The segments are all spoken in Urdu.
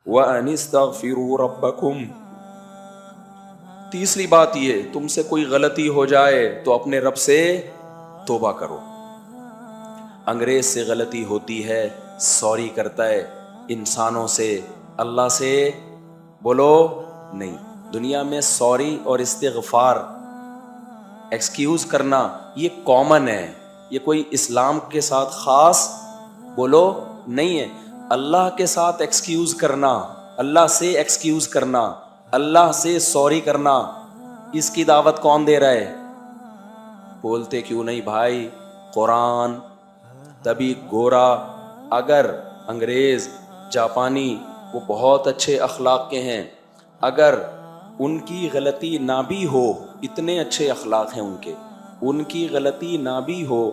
وَأَنِ اسْتَغْفِرُوا رَبَّكُمْ۔ تیسری بات یہ، تم سے کوئی غلطی ہو جائے تو اپنے رب سے توبہ کرو۔ انگریز سے غلطی ہوتی ہے، سوری کرتا ہے، انسانوں سے، اللہ سے بولو نہیں۔ دنیا میں سوری اور استغفار، ایکسکیوز کرنا، یہ کامن ہے، یہ کوئی اسلام کے ساتھ خاص بولو نہیں ہے۔ اللہ کے ساتھ ایکسکیوز کرنا، اللہ سے ایکسکیوز کرنا، اللہ سے سوری کرنا، اس کی دعوت کون دے رہا ہے؟ بولتے کیوں نہیں بھائی؟ قرآن۔ تبھی گورا، اگر انگریز، جاپانی، وہ بہت اچھے اخلاق کے ہیں، اگر ان کی غلطی نہ بھی ہو، اتنے اچھے اخلاق ہیں ان کی غلطی نہ بھی ہو،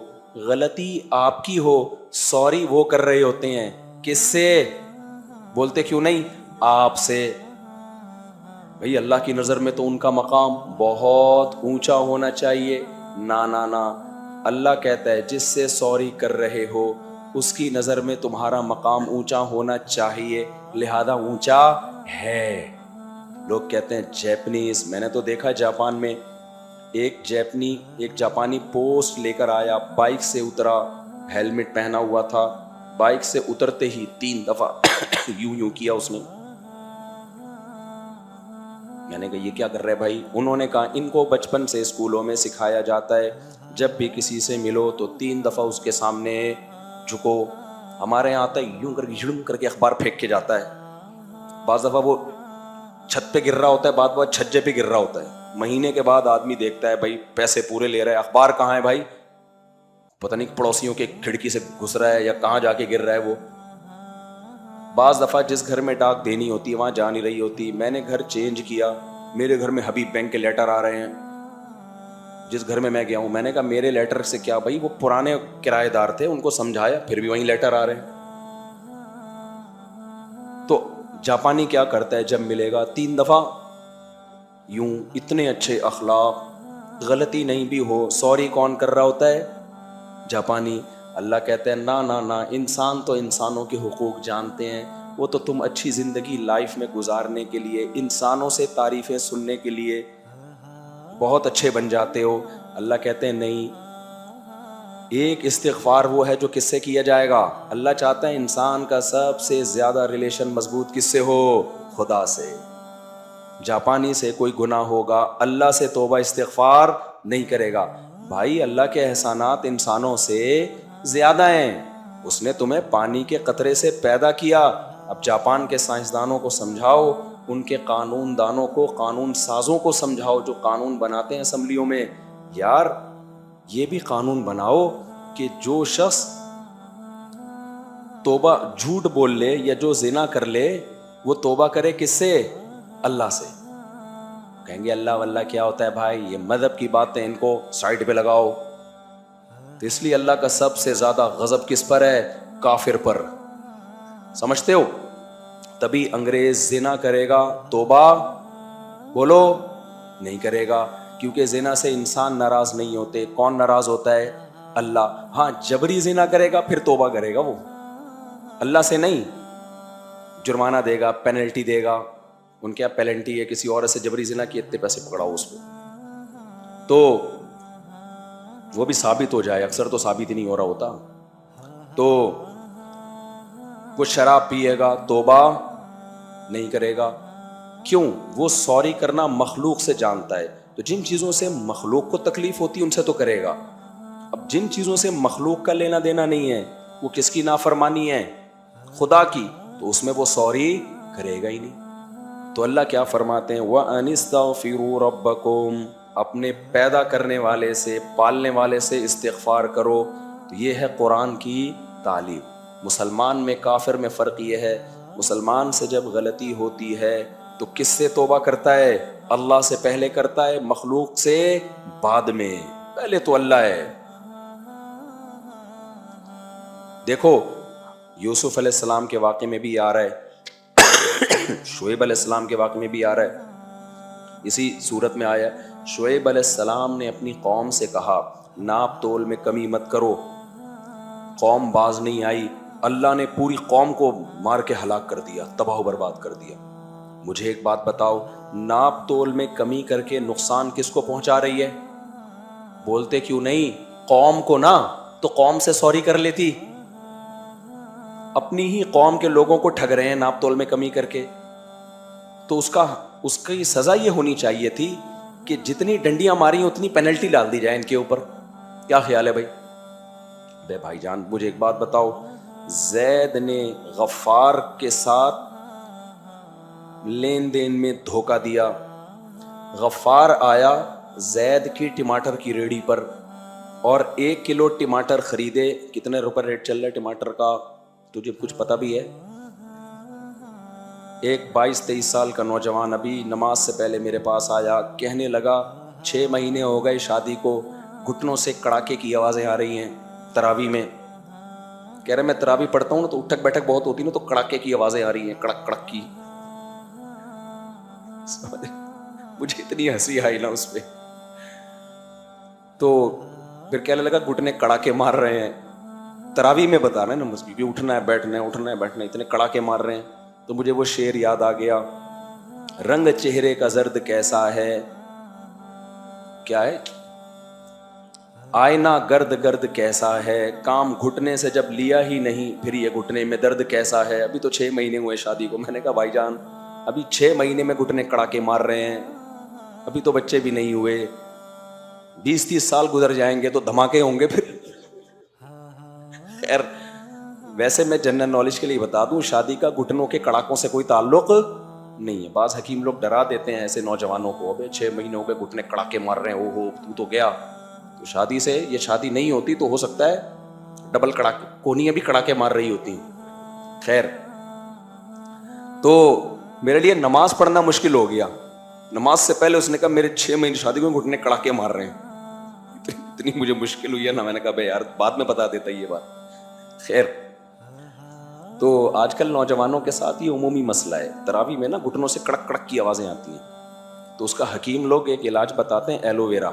غلطی آپ کی ہو، سوری وہ کر رہے ہوتے ہیں، کس سے؟ بولتے کیوں نہیں؟ آپ سے۔ بھئی اللہ کی نظر میں تو ان کا مقام بہت اونچا ہونا چاہیے۔ نہ، اللہ کہتا ہے جس سے سوری کر رہے ہو اس کی نظر میں تمہارا مقام اونچا ہونا چاہیے، لہذا اونچا ہے۔ لوگ کہتے ہیں جیپنیز، میں نے تو دیکھا جاپان میں، ایک جاپانی پوسٹ لے کر آیا، بائک سے اترا، ہیلمٹ پہنا ہوا تھا، بائک سے اترتے ہی 3 دفعہ یوں کیا اس نے۔ میں نے کہا یہ کیا کر رہے بھائی؟ انہوں نے کہا ان کو بچپن سے اسکولوں میں سکھایا جاتا ہے جب بھی کسی سے ملو تو 3 دفعہ اس کے سامنے جھکو۔ ہمارے یہاں آتا ہے یوں کر کے جھڑم کر کے اخبار پھینک کے جاتا ہے، بعض دفعہ وہ چھت پہ گر رہا ہوتا ہے، بعض چھجے پہ گر رہا ہوتا ہے، مہینے کے بعد آدمی دیکھتا ہے بھائی پیسے پورے لے رہا ہے، اخبار کہاں ہے بھائی؟ پتہ نہیں پڑوسیوں کے کھڑکی سے گھس رہا ہے یا کہاں جا کے گر رہا ہے وہ۔ بعض دفعہ جس گھر میں ڈاک دینی ہوتی ہے وہاں جا نہیں رہی ہوتی۔ میں نے گھر چینج کیا، میرے گھر میں حبیب بینک کے لیٹر آ رہے ہیں، جس گھر میں میں گیا ہوں میں نے کہا میرے لیٹر سے کیا بھائی، وہ پرانے کرایہ دار تھے، ان کو سمجھایا پھر بھی وہیں لیٹر آ رہے ہیں۔ تو جاپانی کیا کرتا ہے جب ملے گا 3 دفعہ یوں، اتنے اچھے اخلاق، غلطی نہیں بھی ہو سوری کون کر رہا ہوتا ہے؟ جاپانی۔ اللہ کہتے ہیں نہ، انسان تو انسانوں کے حقوق جانتے ہیں، وہ تو تم اچھی زندگی لائف میں گزارنے کے لیے، انسانوں سے تعریفیں سننے کے لیے بہت اچھے بن جاتے ہو۔ اللہ کہتے ہیں نہیں، ایک استغفار وہ ہے جو کس سے کیا جائے گا؟ اللہ چاہتا ہے انسان کا سب سے زیادہ ریلیشن مضبوط کس سے ہو؟ خدا سے۔ جاپانی سے کوئی گناہ ہوگا، اللہ سے توبہ استغفار نہیں کرے گا۔ بھائی اللہ کے احسانات انسانوں سے زیادہ ہیں، اس نے تمہیں پانی کے قطرے سے پیدا کیا۔ اب جاپان کے سائنسدانوں کو سمجھاؤ، ان کے قانون دانوں کو، قانون سازوں کو سمجھاؤ جو قانون بناتے ہیں اسمبلیوں میں، یار یہ بھی قانون بناؤ کہ جو شخص توبہ جھوٹ بول لے یا جو زنا کر لے وہ توبہ کرے کس سے؟ اللہ سے۔ کہیں گے اللہ واللہ کیا ہوتا ہے بھائی، یہ مذہب کی باتیں، ان کو سائڈ پہ لگاؤ۔ تو اس لیے اللہ کا سب سے زیادہ غضب کس پر ہے؟ کافر پر۔ سمجھتے ہو؟ تبھی انگریز زنا کرے گا توبہ بولو نہیں کرے گا، کیونکہ زنا سے انسان ناراض نہیں ہوتے۔ کون ناراض ہوتا ہے؟ اللہ۔ ہاں جبری زنا کرے گا پھر توبہ کرے گا وہ، اللہ سے نہیں۔ جرمانہ دے گا، پینلٹی دے گا، ان کے یہاں پینلٹی ہے، کسی عورت سے جبری زنا کیے اتنے پیسے پکڑاؤ اس کو، تو وہ بھی ثابت ہو جائے، اکثر تو ثابت ہی نہیں ہو رہا ہوتا۔ تو وہ شراب پیے گا توبہ نہیں کرے گا، کیوں؟ وہ سوری کرنا مخلوق سے جانتا ہے، تو جن چیزوں سے مخلوق کو تکلیف ہوتی ان سے تو کرے گا۔ اب جن چیزوں سے مخلوق کا لینا دینا نہیں ہے، وہ کس کی نافرمانی ہے؟ خدا کی، تو اس میں وہ سوری کرے گا ہی نہیں۔ تو اللہ کیا فرماتے ہیں؟ وَأَنِ اسْتَغْفِرُوا رَبَّكُمْ، اپنے پیدا کرنے والے سے، پالنے والے سے استغفار کرو۔ تو یہ ہے قرآن کی تعلیم۔ مسلمان میں کافر میں فرق یہ ہے، مسلمان سے جب غلطی ہوتی ہے تو کس سے توبہ کرتا ہے؟ اللہ سے پہلے کرتا ہے، مخلوق سے بعد میں، پہلے تو اللہ ہے۔ دیکھو یوسف علیہ السلام کے واقعے میں بھی آ رہا ہے، شعیب علیہ السلام کے واقعے میں بھی آ رہا ہے، اسی صورت میں آیا ہے۔ شعیب علیہ السلام نے اپنی قوم سے کہا ناپ تول میں کمی مت کرو، قوم باز نہیں آئی، اللہ نے پوری قوم کو مار کے ہلاک کر دیا, تباہ و برباد کر دیا. مجھے ایک بات بتاؤ, ناپ تول میں کمی کر کے نقصان کس کو پہنچا رہی ہے؟ بولتے کیوں نہیں؟ قوم کو نا, تو قوم سے سوری کر لیتی. اپنی ہی قوم کے لوگوں کو ٹھگ رہے ہیں ناپ تول میں کمی کر کے. تو اس کی سزا یہ ہونی چاہیے تھی کہ جتنی ڈنڈیاں ماری ہیں اتنی پینلٹی ڈال دی جائے ان کے اوپر. کیا خیال ہے بھائی؟ بے بھائی جان مجھے ایک بات بتاؤ, زید نے غفار کے ساتھ لین دین میں دھوکہ دیا. غفار آیا زید کی ٹماٹر کی ریڑھی پر اور 1 کلو ٹماٹر خریدے. کتنے روپے ریٹ چل رہا ہے ٹماٹر کا تجھے کچھ پتا بھی ہے؟ ایک 22-23 سال کا نوجوان ابھی نماز سے پہلے میرے پاس آیا, کہنے لگا 6 مہینے ہو گئے شادی کو, گھٹنوں سے کڑاکے کی آوازیں آ رہی ہیں تراویح میں. کہہ رہے میں تراویح پڑھتا ہوں نا تو اٹھک بیٹھک بہت ہوتی نا, تو کڑاکے کی آوازیں آ رہی ہیں, کڑک کڑک کی. مجھے اتنی ہنسی آئی نا اس پہ. تو پھر کہنے لگا گھٹنے کڑاکے مار رہے ہیں. تراویح میں بتا رہے ہیں نا مسجد بھی, اٹھنا ہے بیٹھنا ہے اٹھنا ہے بیٹھنا ہے, اتنے کڑاکے مار رہے ہیں. تو مجھے وہ شعر یاد آ گیا, رنگ چہرے کا زرد کیسا ہے, کیا ہے, آئینہ گرد گرد کیسا ہے, کام گھٹنے سے جب لیا ہی نہیں پھر یہ گھٹنے میں درد کیسا ہے. ابھی تو 6 مہینے ہوئے شادی کو. میں نے کہا بھائی جان ابھی 6 مہینے میں گھٹنے کڑاکے مار رہے ہیں, ابھی تو بچے بھی نہیں ہوئے, 20-30 سال گزر جائیں گے تو دھماکے ہوں گے پھر. خیر ویسے میں جنرل نالج کے لیے بتا دوں, شادی کا گھٹنوں کے کڑاکوں سے کوئی تعلق نہیں ہے. بعض حکیم لوگ ڈرا دیتے ہیں ایسے نوجوانوں کو, ابے 6 مہینے ہو گئے گھٹنے کڑاکے مار رہے ہیں, او ہو تو گیا. تو شادی سے یہ شادی نہیں ہوتی تو ہو سکتا ہے ڈبل کڑاکے, کونیاں بھی کڑاکے مار رہی ہوتی ہیں. خیر تو میرے لیے نماز پڑھنا مشکل ہو گیا. نماز سے پہلے اس نے کہا میرے 6 مہینے شادی کو گھٹنے کڑاکے مار رہے ہیں. اتنی مجھے مشکل ہوئی ہے نا, میں نے کہا بھائی یار بعد میں بتا دیتا یہ بات. خیر تو آج کل نوجوانوں کے ساتھ یہ عمومی مسئلہ ہے, تراویح میں نا گھٹنوں سے کڑک کڑک کی آوازیں آتی ہیں. تو اس کا حکیم لوگ ایک علاج بتاتے ہیں ایلو ویرا,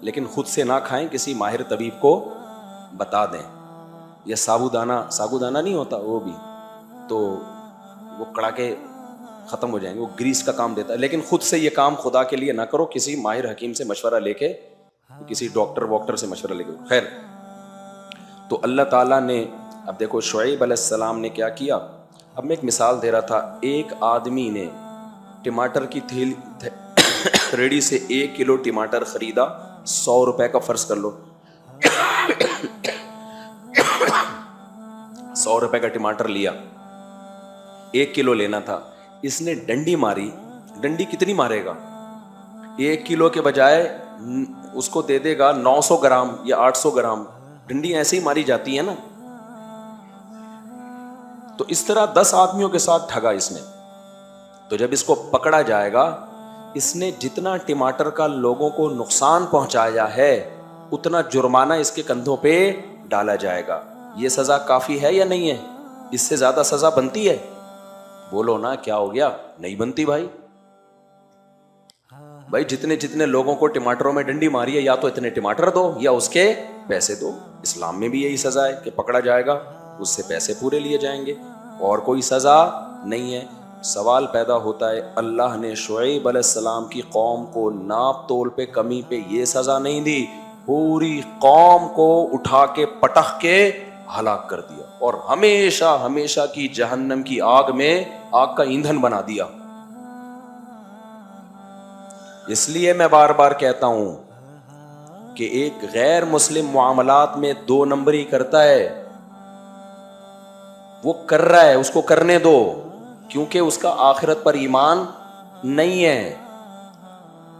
لیکن خود سے نہ کھائیں, کسی ماہر طبیب کو بتا دیں. یا سابودانہ نہیں ہوتا وہ بھی, تو وہ کڑاکے ختم ہو جائیں گے. وہ گریس کا کام دیتا ہے, لیکن خود سے یہ کام خدا کے لیے نہ کرو, کسی ماہر حکیم سے مشورہ لے کے, کسی ڈاکٹر سے مشورہ لے کے. خیر تو اللہ تعالیٰ نے, اب دیکھو شعیب علیہ السلام نے کیا کیا. اب میں ایک مثال دے رہا تھا, ایک آدمی نے ٹماٹر کی ریڑھی سے 1 کلو ٹماٹر خریدا, 100 روپے کا فرض کر لو, 100 روپے کا ٹماٹر لیا, 1 کلو لینا تھا. اس نے ڈنڈی ماری. ڈنڈی کتنی مارے گا؟ 1 کلو کے بجائے اس کو دے دے گا 900 گرام یا 800 گرام. ڈنڈی ایسے ہی ماری جاتی ہے نا. تو اس طرح 10 آدمیوں کے ساتھ ٹھگا اس نے. تو جب اس کو پکڑا جائے گا, اس نے جتنا ٹماٹر کا لوگوں کو نقصان پہنچایا ہے اتنا جرمانہ اس کے کندھوں پہ ڈالا جائے گا. یہ سزا کافی ہے یا نہیں ہے؟ اس سے زیادہ سزا بنتی ہے؟ بولو نا, کیا ہو گیا؟ نہیں بنتی بھائی. بھائی جتنے لوگوں کو ٹماٹروں میں ڈنڈی ماری ہے, یا تو اتنے ٹماٹر دو یا اس کے پیسے دو. اسلام میں بھی یہی سزا ہے کہ پکڑا جائے گا اس سے پیسے پورے لیے جائیں گے, اور کوئی سزا نہیں ہے. سوال پیدا ہوتا ہے, اللہ نے شعیب علیہ السلام کی قوم کو ناپ تول پہ کمی پہ یہ سزا نہیں دی, پوری قوم کو اٹھا کے پٹخ کے ہلاک کر دیا, اور ہمیشہ ہمیشہ کی جہنم کی آگ میں آگ کا ایندھن بنا دیا. اس لیے میں بار بار کہتا ہوں کہ ایک غیر مسلم معاملات میں 2 نمبری کرتا ہے, وہ کر رہا ہے, اس کو کرنے دو, کیونکہ اس کا آخرت پر ایمان نہیں ہے.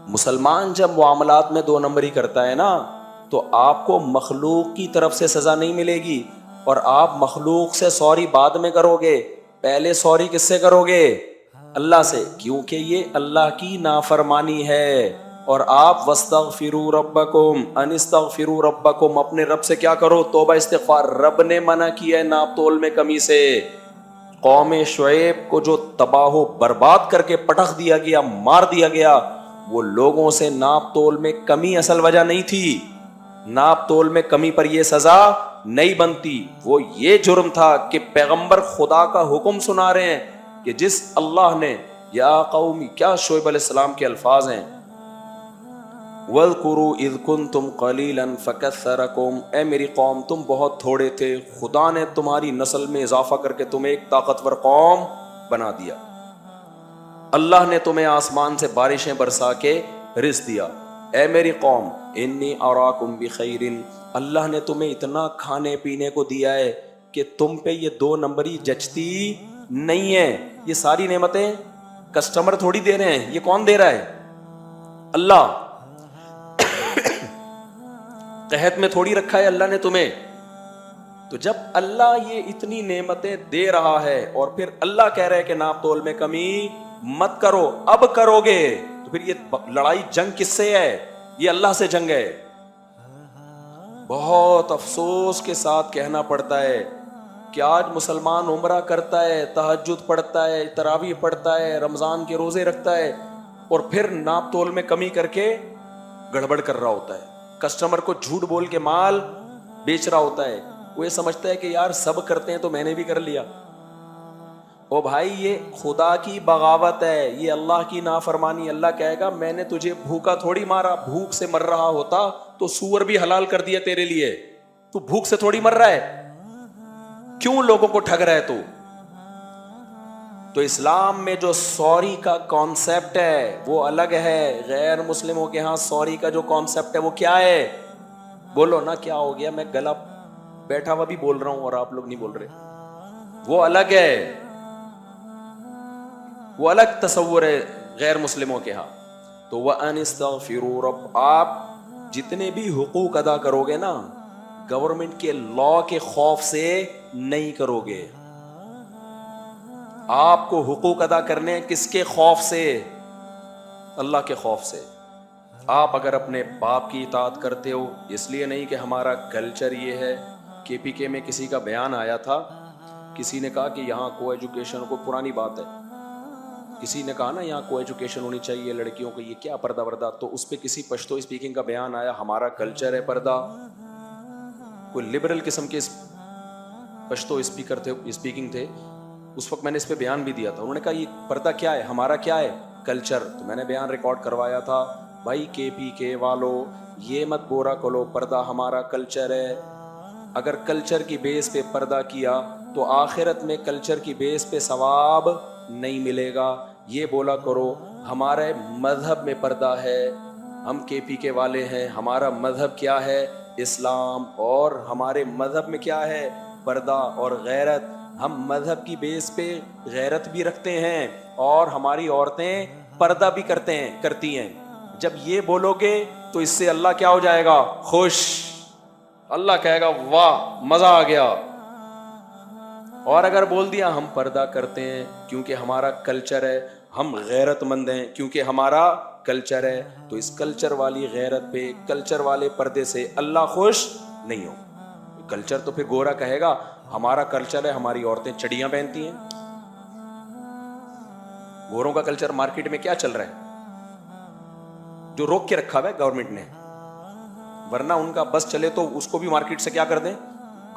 مسلمان جب معاملات میں 2 نمبری کرتا ہے نا, تو آپ کو مخلوق کی طرف سے سزا نہیں ملے گی, اور آپ مخلوق سے سوری بعد میں کرو گے. پہلے سوری کس سے کرو گے؟ اللہ سے, کیونکہ یہ اللہ کی نافرمانی ہے. اور آپ واستغفروا ربکم انستغفروا ربکم, اپنے رب سے کیا کرو؟ توبہ استغفار. رب نے منع کیا ہے ناپ تول میں کمی سے. قوم شعیب کو جو تباہ و برباد کر کے پٹخ دیا گیا, مار دیا گیا, وہ لوگوں سے ناپ تول میں کمی اصل وجہ نہیں تھی. ناپ تول میں کمی پر یہ سزا نہیں بنتی. وہ یہ جرم تھا کہ پیغمبر خدا کا حکم سنا رہے ہیں کہ جس اللہ نے, یا قومی, کیا شعیب علیہ السلام کے الفاظ ہیں, وَاذْكُرُوا إِذْ كُنْتُمْ قَلِيلًا فَكَثَّرَكُمْ, اے میری قوم تم بہت تھوڑے تھے, خدا نے تمہاری نسل میں اضافہ کر کے تمہیں ایک طاقتور قوم بنا دیا. اللہ نے تمہیں آسمان سے بارشیں برسا کے رزق دیا. اے میری قوم انی اراکم بخیر, اللہ نے تمہیں اتنا کھانے پینے کو دیا ہے کہ تم پہ یہ 2 نمبری جچتی نہیں ہے. یہ ساری نعمتیں کسٹمر تھوڑی دے رہے ہیں, یہ کون دے رہا ہے؟ اللہ. قحط میں تھوڑی رکھا ہے اللہ نے تمہیں. تو جب اللہ یہ اتنی نعمتیں دے رہا ہے اور پھر اللہ کہہ رہا ہے کہ ناپ تول میں کمی مت کرو, اب کرو گے تو پھر یہ لڑائی جنگ کس سے ہے؟ یہ اللہ سے جنگ ہے. بہت افسوس کے ساتھ کہنا پڑتا ہے کہ آج مسلمان عمرہ کرتا ہے, تہجد پڑھتا ہے, تراویح پڑھتا ہے, رمضان کے روزے رکھتا ہے, اور پھر ناپ تول میں کمی کر کے گڑبڑ کر رہا ہوتا ہے, کسٹمر کو جھوٹ بول کے مال بیچ رہا ہوتا ہے. وہ یہ سمجھتا ہے کہ یار سب کرتے ہیں تو میں نے بھی کر لیا. او بھائی یہ خدا کی بغاوت ہے, یہ اللہ کی نافرمانی. اللہ کہے گا میں نے تجھے بھوکا تھوڑی مارا, بھوک سے مر رہا ہوتا تو سور بھی حلال کر دیا تیرے لیے. تو بھوک سے تھوڑی مر رہا ہے, کیوں لوگوں کو ٹھگ رہا ہے تو اسلام میں جو سوری کا کانسیپٹ ہے وہ الگ ہے. غیر مسلموں کے ہاں سوری کا جو کانسیپٹ ہے وہ کیا ہے؟ بولو نا کیا ہو گیا؟ میں گلا بیٹھا ہوا بھی بول رہا ہوں اور آپ لوگ نہیں بول رہے. وہ الگ ہے, وہ الگ تصور ہے غیر مسلموں کے ہاں. تو وَأَنِ اسْتَغْفِرُوا رَبَّ, آپ جتنے بھی حقوق ادا کرو گے نا گورنمنٹ کے لا کے خوف سے نہیں کرو گے. آپ کو حقوق ادا کرنے کس کے خوف سے؟ اللہ کے خوف سے. آپ اگر اپنے باپ کی اطاعت کرتے ہو, اس لیے نہیں کہ ہمارا کلچر یہ ہے. KPK میں کسی کا بیان آیا تھا, کسی نے کہا کہ یہاں کو ایجوکیشن, کو پرانی بات ہے, کسی نے کہا نا یہاں کو ایجوکیشن ہونی چاہیے لڑکیوں کو, یہ کیا پردہ وردہ. تو اس پہ کسی پشتو اسپیکنگ کا بیان آیا, ہمارا کلچر ہے پردہ. کوئی لبرل قسم کے پشتو اسپیکر تھے, اسپیکنگ تھے, اس وقت میں نے اس پہ بیان بھی دیا تھا. انہوں نے کہا یہ پردہ کیا ہے, ہمارا کیا ہے کلچر. تو میں نے بیان ریکارڈ کروایا تھا, بھائی KPK والو یہ مت گورا کرو, پردہ ہمارا کلچر ہے. اگر کلچر کی بیس پہ پردہ کیا تو آخرت میں کلچر کی بیس پہ ثواب نہیں ملے گا. یہ بولا کرو ہمارے مذہب میں پردہ ہے, ہم KPK والے ہیں, ہمارا مذہب کیا ہے اسلام, اور ہمارے مذہب میں کیا ہے پردہ اور غیرت. ہم مذہب کی بیس پہ غیرت بھی رکھتے ہیں اور ہماری عورتیں پردہ بھی کرتی ہیں. جب یہ بولو گے تو اس سے اللہ کیا ہو جائے گا؟ خوش. اللہ کہے گا واہ مزہ آ گیا. اور اگر بول دیا ہم پردہ کرتے ہیں کیونکہ ہمارا کلچر ہے, ہم غیرت مند ہیں کیونکہ ہمارا کلچر ہے, تو اس کلچر والی غیرت پہ, کلچر والے پردے سے اللہ خوش نہیں ہو. کلچر تو پھر گورا کہے گا ہمارا کلچر ہے, ہماری عورتیں چڑیاں پہنتی ہیں. گوروں کا کلچر مارکیٹ میں کیا چل رہا ہے جو روک کے رکھا ہوا ہے گورنمنٹ نے, ورنہ ان کا بس چلے تو اس کو بھی مارکیٹ سے کیا کر دیں.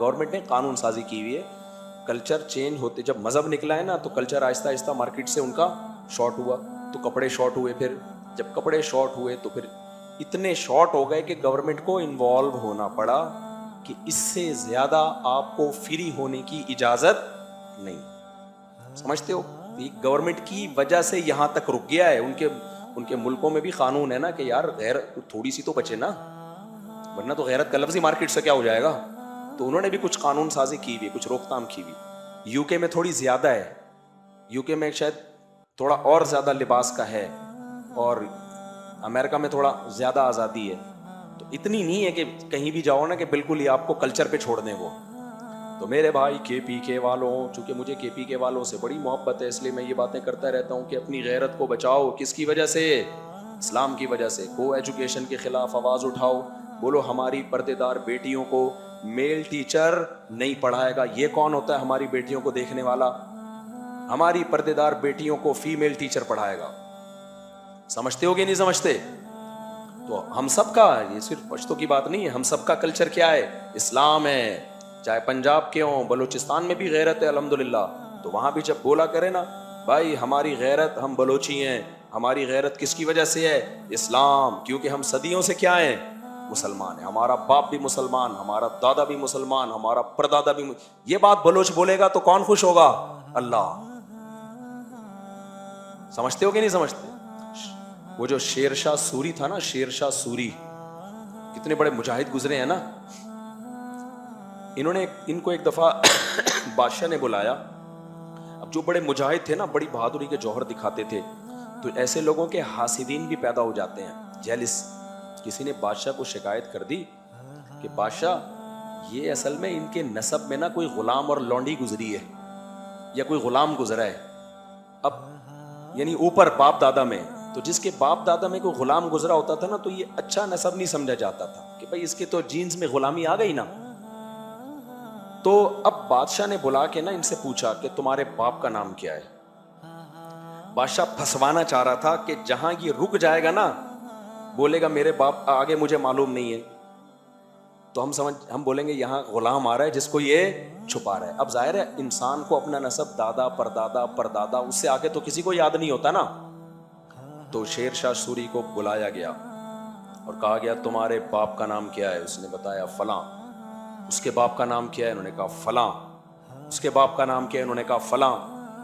گورنمنٹ نے قانون سازی کی ہوئی ہے. کلچر چینج ہوتے, جب مذہب نکلا ہے نا تو کلچر آہستہ آہستہ مارکیٹ سے ان کا شارٹ ہوا, تو کپڑے شارٹ ہوئے. پھر جب کپڑے شارٹ ہوئے تو پھر اتنے شارٹ ہو گئے کہ گورنمنٹ کو انوالو ہونا پڑا کہ اس سے زیادہ آپ کو فری ہونے کی اجازت نہیں. سمجھتے ہو, گورنمنٹ کی وجہ سے یہاں تک رک گیا ہے. ان کے ملکوں میں بھی قانون ہے نا کہ یار غیرت تھوڑی سی تو بچے نا, ورنہ تو غیرت کا لفظ ہی مارکیٹ سے کیا ہو جائے گا. تو انہوں نے بھی کچھ قانون سازی کی ہوئی, کچھ روک تھام کی ہوئی. UK میں تھوڑی زیادہ ہے, UK میں شاید تھوڑا اور زیادہ لباس کا ہے, اور امریکہ میں تھوڑا زیادہ آزادی ہے. تو اتنی نہیں ہے کہ کہیں بھی جاؤ نا کہ بالکل ہی آپ کو کلچر پہ چھوڑ دیں وہ. تو میرے بھائی KPK والوں, چونکہ مجھے KPK والوں سے بڑی محبت ہے اس لیے میں یہ باتیں کرتا رہتا ہوں کہ اپنی غیرت کو بچاؤ. کس کی وجہ سے؟ اسلام کی وجہ سے. کو ایجوکیشن کے خلاف آواز اٹھاؤ, بولو ہماری پردے دار بیٹیوں کو میل ٹیچر نہیں پڑھائے گا. یہ کون ہوتا ہے ہماری بیٹیوں کو دیکھنے والا؟ ہماری پردے دار بیٹیوں کو فیمیل ٹیچر پڑھائے گا. سمجھتے ہو گے نہیں سمجھتے؟ تو ہم سب کا, یہ صرف پشتوں کی بات نہیں ہے, ہم سب کا کلچر کیا ہے؟ اسلام ہے. چاہے پنجاب کے ہوں, بلوچستان میں بھی غیرت ہے الحمدللہ, تو وہاں بھی جب بولا کرے نا بھائی ہماری غیرت, ہم بلوچی ہیں, ہماری غیرت کس کی وجہ سے ہے؟ اسلام, کیونکہ ہم صدیوں سے کیا ہیں؟ مسلمان ہیں. ہمارا باپ بھی مسلمان, ہمارا دادا بھی مسلمان, ہمارا پردادا بھی یہ بات بلوچ بولے گا تو کون خوش ہوگا؟ اللہ. سمجھتے ہو کہ نہیں سمجھتے؟ وہ جو شیر شاہ سوری تھا نا, شیر شاہ سوری, کتنے بڑے مجاہد گزرے ہیں نا. ان کو ایک دفعہ بادشاہ نے بلایا. اب جو بڑے مجاہد تھے نا, بڑی بہادری کے جوہر دکھاتے تھے, تو ایسے لوگوں کے حاسدین بھی پیدا ہو جاتے ہیں, جیلس. کسی نے بادشاہ کو شکایت کر دی کہ بادشاہ یہ اصل میں ان کے نسب میں نا کوئی غلام اور لونڈی گزری ہے, یا کوئی غلام گزرا ہے. اب یعنی اوپر باپ دادا میں, تو جس کے باپ دادا میں کوئی غلام گزرا ہوتا تھا نا, تو یہ اچھا نسب نہیں سمجھا جاتا تھا کہ بھائی اس کے تو جینز میں غلامی آ گئی نا. تو اب بادشاہ نے بلا کے نا ان سے پوچھا کہ تمہارے باپ کا نام کیا ہے. بادشاہ پھنسوانا چاہ رہا تھا کہ جہاں یہ رک جائے گا نا, بولے گا میرے باپ آگے مجھے معلوم نہیں ہے, تو ہم بولیں گے یہاں غلام آ رہا ہے جس کو یہ چھپا رہا ہے. اب ظاہر ہے انسان کو اپنا نسب دادا پردادا اس سے آگے تو کسی کو یاد نہیں ہوتا نا. تو شیر شاہ سوری کو بلایا گیا اور کہا گیا تمہارے باپ کا نام کیا ہے؟ اس نے بتایا فلاں. اس کے باپ کا نام کیا ہے؟ انہوں نے کہا فلاں. اس کے باپ کا نام کیا ہے؟ انہوں نے کہا فلاں.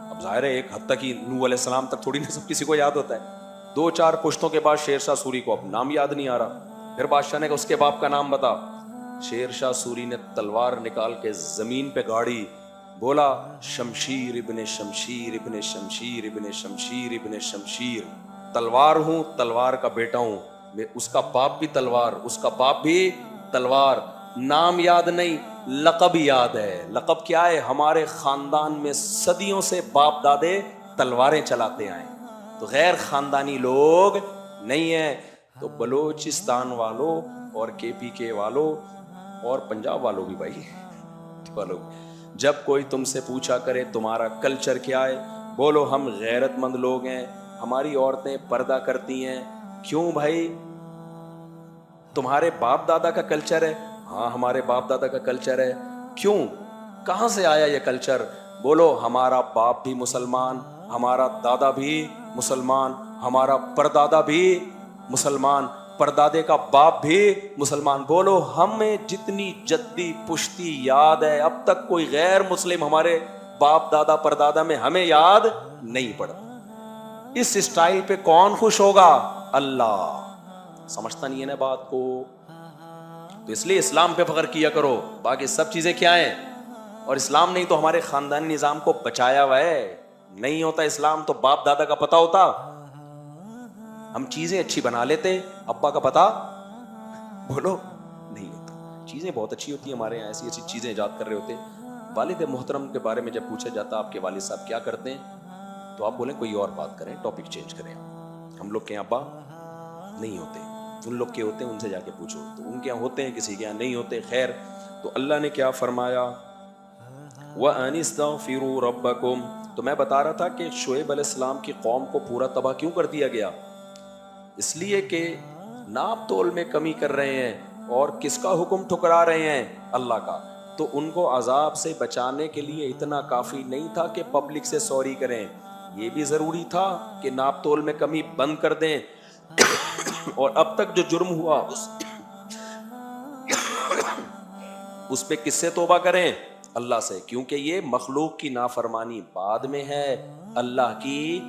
اب ظاہر ہے ایک حد تک ہی نوح علیہ السلام تک تھوڑی نسب کسی کو یاد ہوتا ہے. 2-4 پشتوں کے بعد شیر شاہ سوری کو اب نام یاد نہیں آ رہا. پھر بادشاہ نے کہا اس کے باپ کا نام بتا. شیر شاہ سوری نے تلوار نکال کے زمین پہ گاڑی, بولا شمشیر ابن شمشیر ابن شمشیر ابن شمشیر ابن شمشیر. تلوار ہوں, تلوار کا بیٹا ہوں, اس کا باپ بھی تلوار, اس کا باپ بھی تلوار. نام یاد نہیں, لقب یاد ہے. لقب کیا ہے؟ ہمارے خاندان میں صدیوں سے باپ دادے تلواریں چلاتے آئے, تو غیر خاندانی لوگ نہیں ہیں. تو بلوچستان والوں اور KPK والوں اور پنجاب والوں بھی بھائی والوں, جب کوئی تم سے پوچھا کرے تمہارا کلچر کیا ہے, بولو ہم غیرت مند لوگ ہیں, ہماری عورتیں پردہ کرتی ہیں. کیوں بھائی؟ تمہارے باپ دادا کا کلچر ہے؟ ہاں ہمارے باپ دادا کا کلچر ہے. کیوں؟ کہاں سے آیا یہ کلچر؟ بولو ہمارا باپ بھی مسلمان, ہمارا دادا بھی مسلمان, ہمارا پردادا بھی مسلمان, پردادے کا باپ بھی مسلمان. بولو ہمیں جتنی جدی پشتی یاد ہے, اب تک کوئی غیر مسلم ہمارے باپ دادا پردادا میں ہمیں یاد نہیں پڑتا. اس اسٹائل پہ کون خوش ہوگا؟ اللہ. سمجھتا نہیں ہے نا بات کو. تو اس لیے اسلام پہ فخر کیا کرو, باقی سب چیزیں کیا ہیں. اور اسلام نہیں تو ہمارے خاندانی نظام کو بچایا ہوا ہے. نہیں ہوتا اسلام تو باپ دادا کا پتہ ہوتا, ہم چیزیں اچھی بنا لیتے, ابا کا پتہ بولو نہیں ہوتا. چیزیں بہت اچھی ہوتی ہیں ہمارے یہاں, ایسی ایسی چیزیں ایجاد کر رہے ہوتے. والد محترم کے بارے میں جب پوچھا جاتا آپ کے والد صاحب کیا کرتے ہیں, تو آپ بولیں کوئی اور بات کریں, ٹاپک چینج کریں. ہم لوگ کے ابا نہیں ہوتے, ان لوگ کے ہوتے ہیں, ان سے جا کے پوچھو. تو ان کے یہاں ہوتے ہیں, کسی کے یہاں نہیں ہوتے. خیر, تو اللہ نے کیا فرمایا, وَأَنِ اسْتَغْفِرُوا رَبَّكُمْ. تو میں بتا رہا تھا کہ شعیب علیہ السلام کی قوم کو پورا تباہ کیوں کر دیا گیا. اس لیے کہ ناپ تول میں کمی کر رہے ہیں, اور کس کا حکم ٹھکرا رہے ہیں؟ اللہ کا. تو ان کو عذاب سے بچانے کے لیے اتنا کافی نہیں تھا کہ پبلک سے سوری کریں, یہ بھی ضروری تھا کہ ناپ تول میں کمی بند کر دیں. اور اب تک جو جرم ہوا اس پہ کس سے توبہ کریں؟ اللہ سے, کیونکہ یہ مخلوق کی نافرمانی بعد میں ہے, اللہ کی